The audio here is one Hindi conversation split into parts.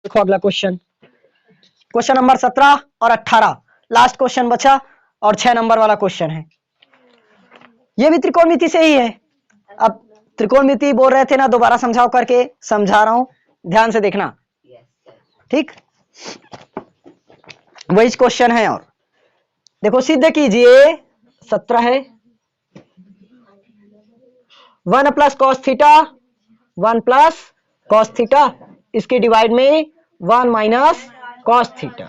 देखो अगला क्वेश्चन, क्वेश्चन नंबर 17 और 18 लास्ट क्वेश्चन बचा और 6 नंबर वाला क्वेश्चन है। ये भी त्रिकोणमिति से ही है। अब त्रिकोणमिति बोल रहे थे ना, दोबारा समझाओ करके समझा रहा हूं, ध्यान से देखना, ठीक। वही क्वेश्चन है और देखो सिद्ध कीजिए। 17 है 1 plus cos theta 1 plus cos theta, इसके डिवाइड में 1 माइनस कॉस थीटा।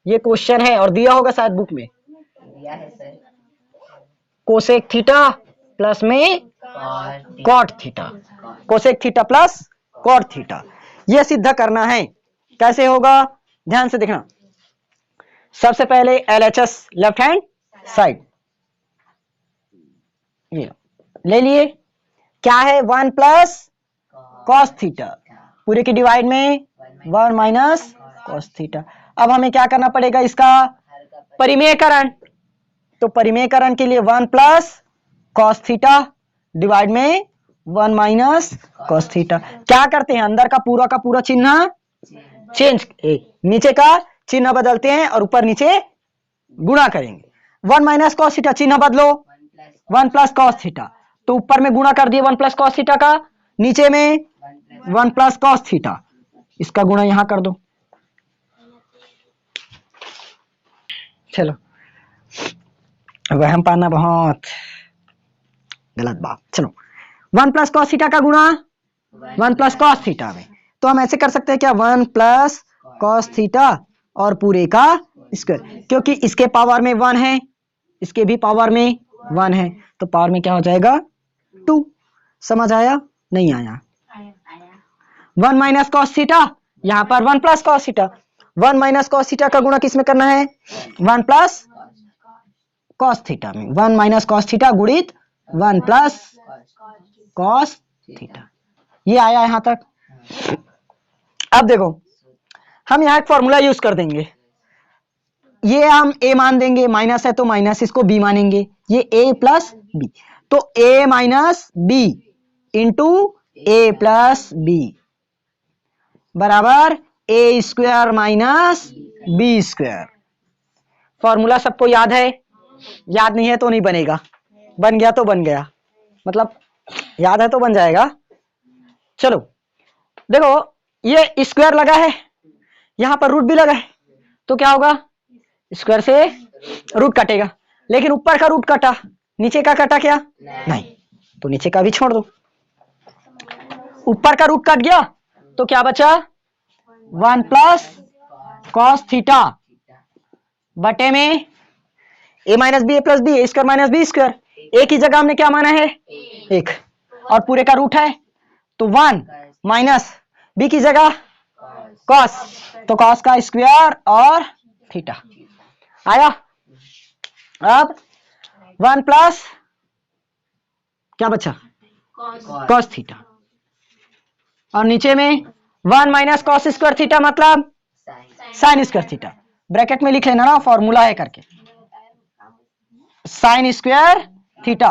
ये क्वेश्चन है और दिया होगा शायद बुक में। कोसेक थीटा प्लस में cot theta, cosec theta plus cot theta, यह सिद्ध करना है। कैसे होगा ध्यान से देखना। सबसे पहले LHS लेफ्ट हैंड साइड ये ले लिए। क्या है 1 प्लस कॉस थीटा, पूरे की डिवाइड में 1 माइनस कॉस थीटा। अब हमें क्या करना पड़ेगा, इसका परिमेयकरण। तो परिमेयकरण के लिए 1 प्लस कॉस थीटा डिवाइड में 1 माइनस कॉस थीटा। क्या करते हैं, अंदर का पूरा चिन्ह चेंज, नीचे का चिन्ह बदलते हैं और ऊपर नीचे गुणा करेंगे। 1 माइनस कॉस थीटा चिन्ह बदलो, 1 प्लस कॉस थीटा, तो ऊपर में गुणा कर दिए 1 प्लस कॉस थीटा का, नीचे में 1 प्लस कॉस थीटा, इसका गुणा यहां कर दो। चलो वहम पाना बहुत गलत बात। चलो 1 प्लस कॉस थीटा का गुणा 1 प्लस कॉस थीटा में, तो हम ऐसे कर सकते हैं क्या, 1 प्लस कॉस थीटा और पूरे का स्क्वायर, क्योंकि इसके पावर में 1 है, इसके भी पावर में 1 है, तो पावर में क्या हो जाएगा 2। समझ आया नहीं आया? 1 माइनस कॉस थीटा, यहां पर 1 plus cos theta, 1 minus cos theta का गुणा किस में करना है, 1 प्लस कॉस थीटा में। 1 माइनस कॉस थीटा गुणित 1 प्लस कॉस थीटा, ये आया यहां तक। अब देखो हम यहां एक फॉर्मूला यूज कर देंगे, ये हम a मान देंगे, माइनस है तो माइनस, इसको b मानेंगे, ये a प्लस बी, तो a minus B into a plus B बराबर a square minus B square. Formula सबको याद है? याद नहीं है तो नहीं बनेगा, बन गया तो बन गया, मतलब याद है तो बन जाएगा। चलो देखो ये स्क्वायर लगा है, यहां पर रूट भी लगा है, तो क्या होगा, स्क्वायर से रूट कटेगा, लेकिन ऊपर का रूट कटा, नीचे का कटा क्या, नहीं, तो नीचे का भी छोड़ दो। ऊपर का रूट कट गया तो क्या बचा, 1 प्लस कॉस थीटा बटे में a minus B A plus B, A square minus B square. A की जगह हमने क्या माना है 1, और पूरे का रूट है तो 1 माइनस बी की जगह कॉस, तो कॉस का स्क्वायर और थीटा आया। अब 1 प्लस क्या बचा, कॉस थीटा, और नीचे में 1 माइनस कॉस स्क्वायर थीटा मतलब साइन स्क्वायर थीटा, ब्रैकेट में लिख लेना ना, फॉर्मूला है करके, sine square theta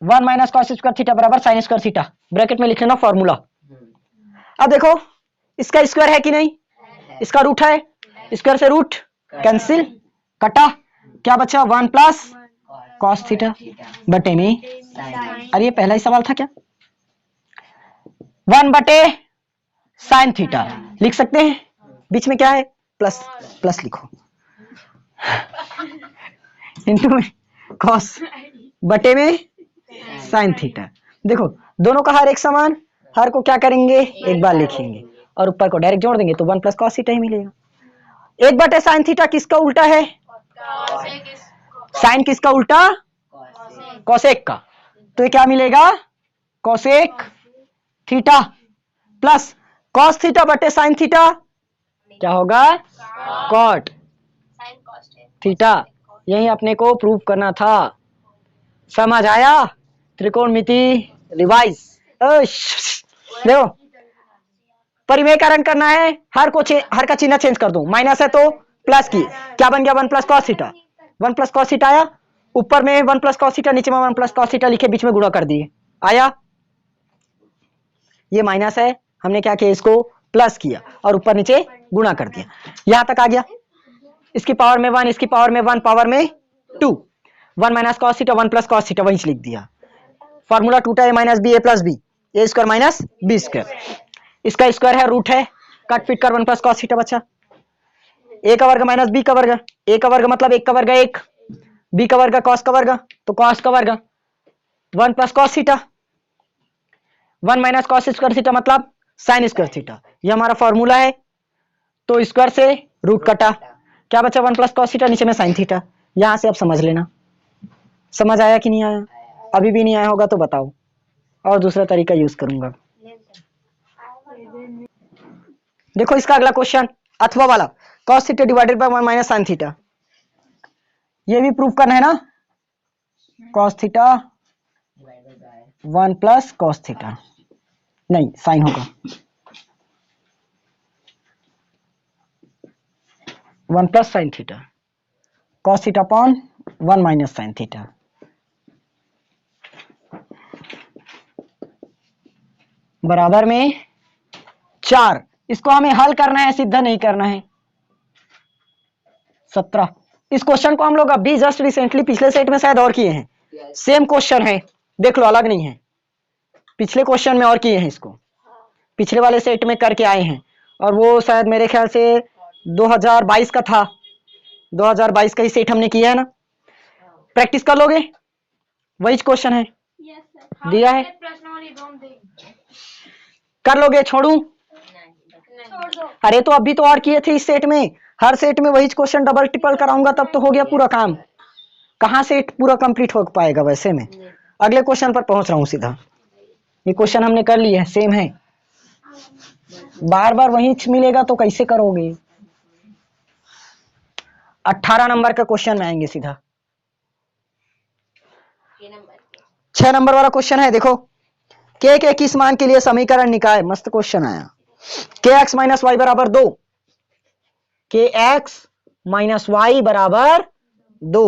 1 minus cos square theta बराबर साइन स्क्वायर थीटा, ब्रैकेट में लिख लेना फॉर्मूला। अब देखो इसका स्क्वायर है कि नहीं, इसका रूट है, स्क्वायर से रूट कैंसिल, कटा, क्या बचा 1 प्लस कॉस थीटा बटे में, अरे ये पहला ही सवाल था क्या, 1 बटे साइन थीटा लिख सकते हैं, बीच में क्या है प्लस, प्लस लिखो, इनटू में कॉस बटे में साइन थीटा। देखो दोनों का हर एक समान, हर को क्या करेंगे एक बार लिखेंगे और ऊपर को डायरेक्ट जोड़ देंगे तो 1 प्लस कॉस थीटा ही मिलेगा। 1 बटे साइन थीटा किसका उल्टा है, साइन किसका उल्टा, कोसेक का, तो ये क्या मिलेगा cosec theta plus cos theta बटे साइन थीटा क्या होगा कॉट थीटा। यही अपने को प्रूव करना था, समझ आया? त्रिकोणमिति रिवाइज। देखो परिमेयकरण करना है, हर का चिन्ह चेंज कर दो, माइनस है तो प्लस की, क्या बन गया 1 plus cos theta, 1 plus cos theta आया, ऊपर में 1 प्लस कॉस थीटा, नीचे में 1 प्लस कॉस थीटा लिखे, बीच में गुणा कर दिए, आया। ये माइनस है, हमने क्या किया इसको प्लस किया और ऊपर नीचे गुणा कर दिया, यहां तक आ गया। इसकी पावर में 1, इसकी पावर में 1, पावर में 2, 1 minus cos theta 1 plus cos theta, वहीं लिख दिया। फॉर्मूला टूटा, ए minus B A plus B, A square minus B square, इसका स्क्वायर है रूट है, कट फिट कर 1 प्लस कॉस थीटा बचा। ए का वर्ग माइनस बी का वर्ग, ए का वर्ग मतलब 1 का वर्ग 1, बी का वर्ग कॉस का वर्ग, तो कॉस का वर्ग 1 plus cos theta, 1 minus cos square theta मतलब साइन स्क्वायर थीटा, ये हमारा फॉर्मूला है। तो स्क्वायर से रूट कटा, क्या बचा 1 प्लस कॉस थीटा, नीचे में साइन थीटा। यहां से अब समझ लेना, समझ आया कि नहीं आया? अभी भी नहीं आया होगा तो बताओ, और दूसरा तरीका यूज करूंगा। देखो इसका अगला क्वेश्चन अथवा वाला, cos theta divided by 1 minus sine theta, ये भी प्रूफ करना है ना। Cos theta 1 plus cos theta, नहीं साइन होगा, 1 plus sine theta, cos theta upon 1 minus sine theta, बराबर में 4। इसको हमें हल करना है, सिद्ध नहीं करना है। 17। इस क्वेश्चन को हम लोग अभी जस्ट रिसेंटली पिछले सेट में शायद और किए हैं, सेम क्वेश्चन है, देख लो अलग नहीं है। पिछले क्वेश्चन में और किए हैं इसको, पिछले वाले सेट में करके आए हैं, और वो शायद मेरे ख्याल से 2022 का था, 2022 का ही सेट हमने किया है ना। प्रैक्टिस कर लोगे, वही क्वेश्चन है दिया है, कर लोगे? छोड़ू? अरे तो अभी तो और किए थे इस सेट में, हर सेट में वही क्वेश्चन डबल ट्रिपल कराऊंगा तब तो हो गया पूरा काम। कहाँ सेट पूरा कंप्लीट हो पाएगा वैसे में। अगले क्वेश्चन पर पहुंच रहा हूं सीधा, ये क्वेश्चन हमने कर लिया है, सेम है, बार बार वही मिलेगा तो कैसे करोगे। 18 नंबर का क्वेश्चन में आएंगे सीधा। 6 नंबर वाला क्वेश्चन है, देखो के के किस मान के लिए समीकरण निकाय, मस्त क्वेश्चन आया। के एक्स माइनस वाई बराबर 2, के एक्स माइनस वाई बराबर 2,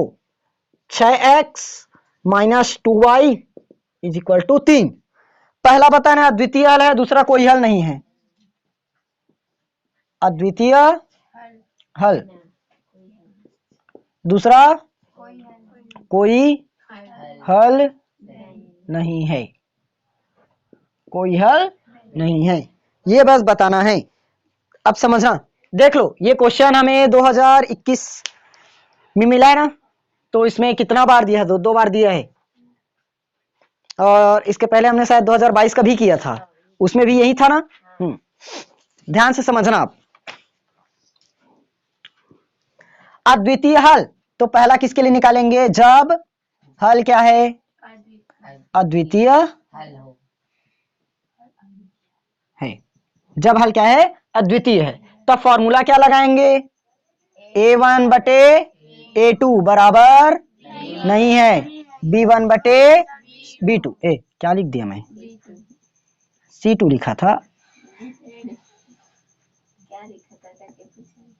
6x minus 2y is equal to 3। पहला बताना अद्वितीय हल है, दूसरा कोई हल नहीं है। अद्वितीय हल, दूसरा कोई हल नहीं है, कोई हल नहीं है, ये बस बताना है। अब समझना, देख लो ये क्वेश्चन हमें 2021 में मिला है ना, तो इसमें कितना बार दिया है? दो बार दिया है, और इसके पहले हमने शायद 2022 का भी किया था, उसमें भी यही था ना। ध्यान से समझना आप। अद्वितीय हल तो पहला किसके लिए निकालेंगे? जब हल क्या है? अद्वितीय है। जब हल क्या है? अद्वितीय है। तब फॉर्मूला क्या लगाएंगे? a1 बटे a2 बराबर नहीं है b1 बटे b2। क्या लिख दिया मैं? c2 लिखा था।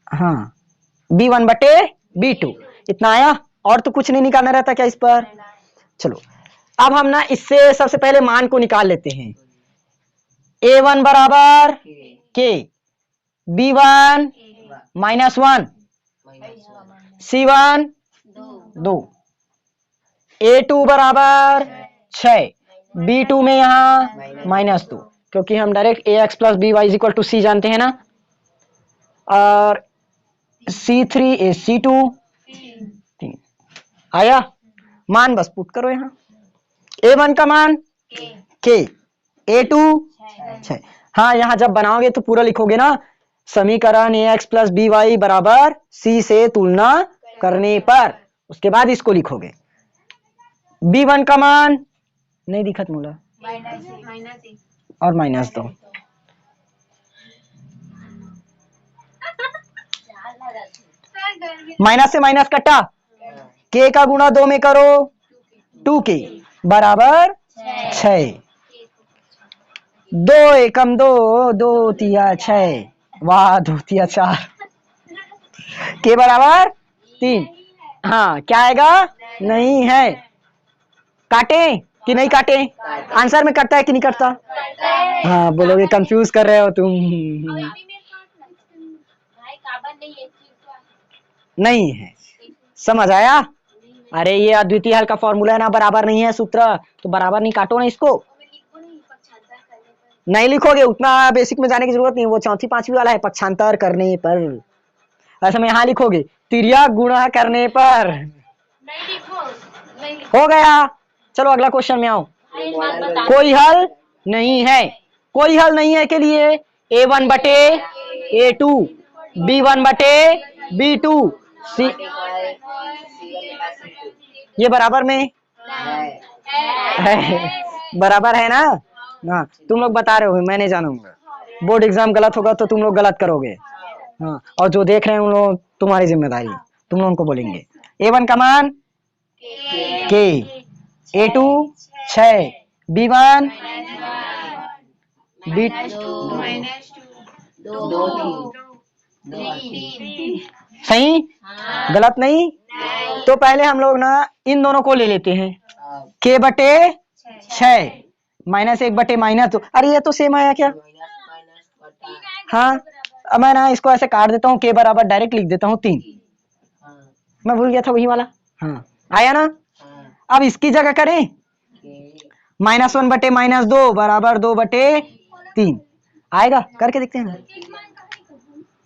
हाँ, b1 बटे b2 इतना आया, और तो कुछ नहीं निकालना रहता क्या इस पर। चलो अब हम ना इससे सबसे पहले मान को निकाल लेते हैं। a1 बराबर k, b1 minus 1, c1 2, a2 बराबर 6, b2 में यहाँ माइनस 2, क्योंकि हम direct ax plus B Y equal to C जानते हैं ना, और c3 ए c2 3 आया। मान बस पुट करो यहाँ, a1 का मान k, a2 6। हाँ, यहाँ जब बनाओगे तो पूरा लिखोगे ना, समीकरण ax प्लस बी वाई बराबर c से तुलना करने पर, उसके बाद इसको लिखोगे। b1 का मान नहीं दिखत मूला, और माइनस 2, माइनस से माइनस कटा, k का गुणा 2 में करो 2k बराबर 6, 2 एकम 2, 2 तिया 6, वाह 2 तिया 4, k बराबर 3। हाँ क्या आएगा? नहीं है, काटे कि नहीं काटे? आंसर में कटता है कि नहीं कटता? हाँ बोलोगे कंफ्यूज कर रहे हो तुम। नहीं है, समझ आया? अरे ये अद्वितीय हल का फॉर्मूला है ना, बराबर नहीं है सूत्र, तो बराबर नहीं काटो ना इसको। नहीं लिखोगे, उतना बेसिक में जाने की जरूरत नहीं, वो चौथी पांचवी वाला है, पक्षांतर करने पर। ऐसे में यहाँ लिखोगे तिर्यक गुणा करने पर। हो गया। चलो अगला क्वेश्चन में आओ। कोई हल नहीं है, कोई हल नहीं है के लिए A1 बटे A2, B1 बटे B2, C ये बराबर में है। बराबर है ना? हाँ तुम लोग बता रहे हो, मैं नहीं जानूंगा। बोर्ड एग्जाम गलत होगा तो तुम लोग गलत करोगे। हाँ और जो देख रहे हैं उन लोग तुम्हारी जिम्मेदारी, तुम लोगों को बोलेंगे। A1 का मान K, A2 6, B1 B सही गलत नहीं? तो पहले हम लोग ना इन दोनों को ले लेते हैं, K बटे 6 माइनस 1 बटे माइनस 2। अरे ये तो सेम आया क्या? हाँ अब मैं ना इसको ऐसे काट देता हूँ, K बराबर डायरेक्ट लिख देता हूँ 3। मैं भूल गया था वही वाला। हाँ आया ना? अब इसकी जगह करें -1 बटे -2 बराबर 2 बटे 3 आएगा? करके देखते हैं।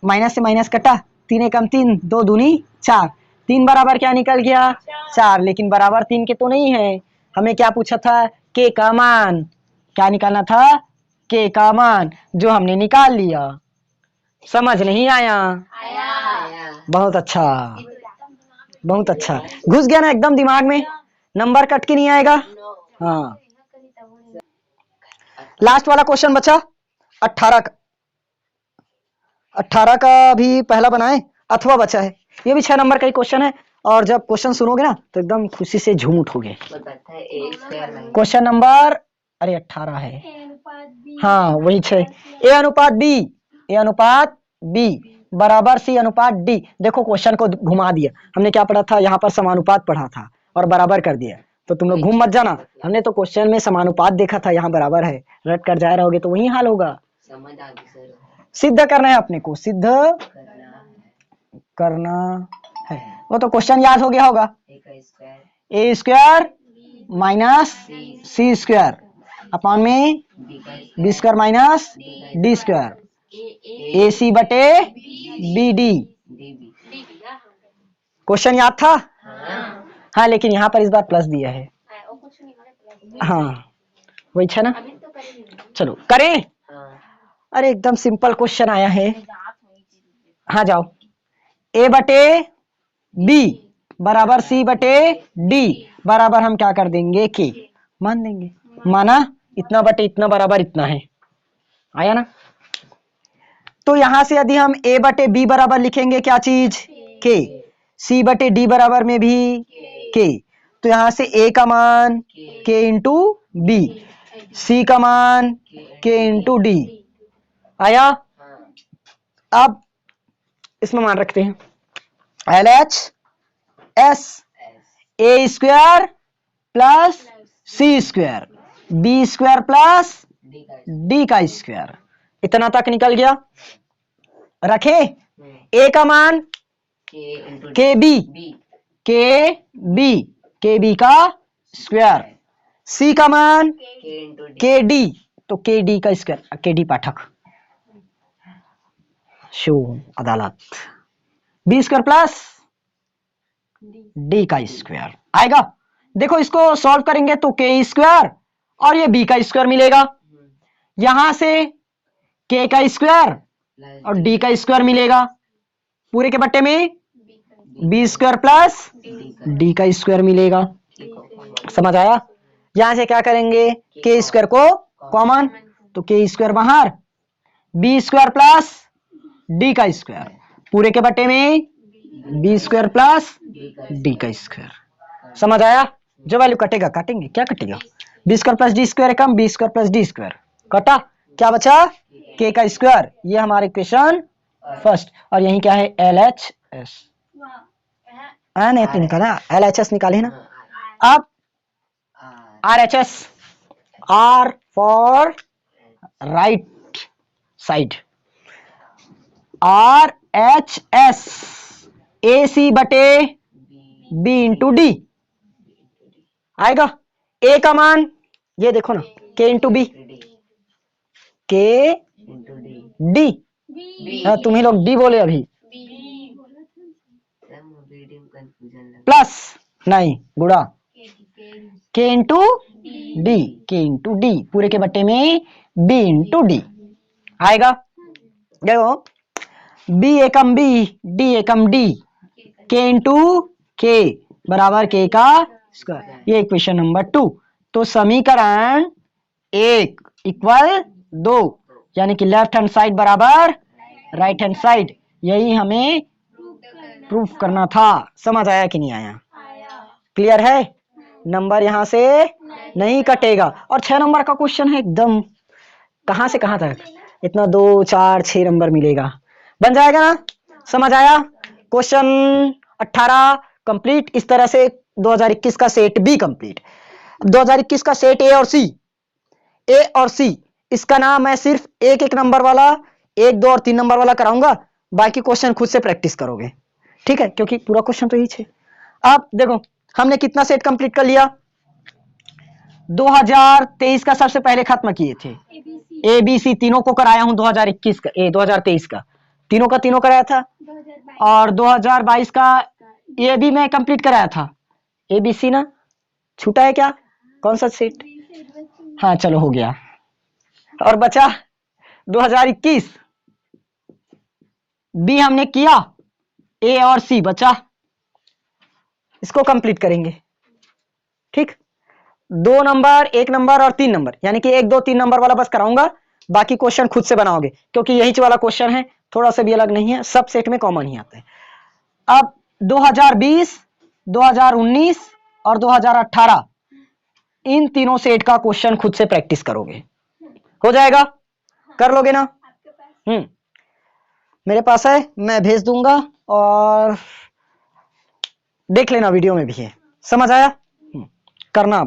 माइनस से माइनस कटा, 3 एकम 3, 2 दूनी 4, 3 बराबर क्या निकल गया? 4। लेकिन बराबर 3 के तो नहीं है, हमें क्या पूछा था? K का मान। क्या निकालना था? K का मान, जो हमने निकाल लिया। समझ नहीं आया? बहुत अच्छा, बहुत अच्छा, घुस गया ना एकदम दिमाग में। नंबर कट के नहीं आएगा। हाँ लास्ट वाला क्वेश्चन बचा 18 का। 18 का भी पहला बनाए अथवा बचा है। ये भी 6 नंबर का ही क्वेश्चन है, और जब क्वेश्चन सुनोगे ना तो एकदम खुशी से झूम उठोगे। क्वेश्चन नंबर, अरे 18 है, हाँ वही 6। A अनुपात B, A अनुपात B बराबर C अनुपात D। देखो क्वेश्चन को घुमा दिया, हमने क्या पढ़ा था? यहाँ पर समानुपात पढ़ा था और बराबर कर दिया। तो तुम लोग घूम मत जाना, हमने तो क्वेश्चन में समानुपात देखा था, यहाँ बराबर है। रट कर जा रहोगे तो वही हाल होगा। सिद्ध करना है अपने को, सिद्ध करना है। वो तो क्वेश्चन याद हो गया होगा। A square minus C square upon में B square minus D square, AC बटे BD। क्वेश्चन याद था? हाँ लेकिन यहाँ पर इस बार प्लस दिया है। हाँ वही है ना? चलो करें। अरे एकदम सिंपल क्वेश्चन आया है। हाँ जाओ। A बटे B बराबर C बटे D बराबर हम क्या कर देंगे? K मान देंगे। माना इतना बटे इतना बराबर इतना है। आया ना? तो यहां से यदि हम A बटे B बराबर लिखेंगे क्या चीज? K। C बटे D बराबर में भी K। तो यहां से A का मान K इंटू B, C का मान K इंटू D आया। अब इसमें मान रखते हैं LHS A square plus C square B square plus D का स्क्वायर। इतना तक निकल गया। रखे A का मान KB का स्क्वायर, C का मान KD तो KD का स्क्वायर। KD पाठक शो अदालत, B स्क्वायर प्लस D का स्क्वायर आएगा। देखो इसको सॉल्व करेंगे तो K स्क्वायर और ये B का स्क्वायर मिलेगा। यहां से K का स्क्वायर और D का स्क्वायर मिलेगा। पूरे के बट्टे में B स्क्वायर प्लस D का स्क्वायर मिलेगा। समझ आया? यहां से क्या करेंगे? K स्क्वायर को कॉमन, तो K स्क्वायर बाहर, B स्क्वायर प्लस D का स्क्वायर। पूरे के बट्टे में B स्क्वायर प्लस D का स्क्वायर। समझ आया? जो वैल्यू कटेगा काटेंगे, क्या कटेगा? B square plus D square कम B square plus D square कटा, क्या बचा? K का स्क्वायर। ये हमारे इक्वेशन फर्स्ट। और यही क्या है? LHS। नहीं निकाला, LHS निकाले ना। अब RHS, R for right side, RHS AC बटे B इंटू डी आएगा। A का मान ये देखो ना, K into B, K D, तुम्ही लोग डी बोले अभी, प्लस नहीं गुड़ा, K into D, K into D पूरे के बट्टे में B इंटू डी आएगा। देखो B एकम B, D एकम D, K इंटू K बराबर K का स्क्वायर, ये क्वेश्चन नंबर 2। तो समीकरण 1 इक्वल 2, यानी कि लेफ्ट हैंड साइड बराबर राइट हैंड साइड, यही हमें प्रूफ करना था। समझ आया कि नहीं आया? क्लियर है? नंबर यहां से नहीं कटेगा। और 6 नंबर का क्वेश्चन है एकदम, कहां से कहां तक, इतना 2 4 6 नंबर मिलेगा, बन जाएगा ना? समझ आया? Question 18 complete. इस तरह से 2021 का सेट बी कंप्लीट। 2021 का सेट ए और सी, ए और सी इसका नाम मैं सिर्फ एक एक नंबर वाला, 1 2 और 3 नंबर वाला कराऊंगा, बाकी क्वेश्चन खुद से प्रैक्टिस करोगे, ठीक है? क्योंकि पूरा क्वेश्चन तो यही है। अब देखो हमने कितना सेट कंप्लीट कर लिया, 2023 का सबसे पहले खत्म किए थे, ए बी सी तीनों को कराया हूं, 2021 का 2023 का तीनों का तीनों कराया था, और 2022 का ये भी मैं कंप्लीट कराया था। ए बी सी ना छूटा है क्या? कौन सा सेट? हाँ चलो हो गया। और बचा 2021 बी हमने किया, ए और सी बचा, इसको कंप्लीट करेंगे, ठीक? 2 नंबर, 1 नंबर और 3 नंबर, यानी कि 1 2 3 नंबर वाला बस कराऊंगा, बाकी क्वेश्चन खुद से बनाओगे, क्योंकि यही वाला क्वेश्चन है, थोड़ा सा भी अलग नहीं है, सब सेट में कॉमन ही आता है। अब 2020, 2019 और 2018 इन तीनों सेट का क्वेश्चन खुद से प्रैक्टिस करोगे, हो जाएगा? कर लोगे ना? मेरे पास है, मैं भेज दूंगा और देख लेना, वीडियो में भी है। समझ आया? करना।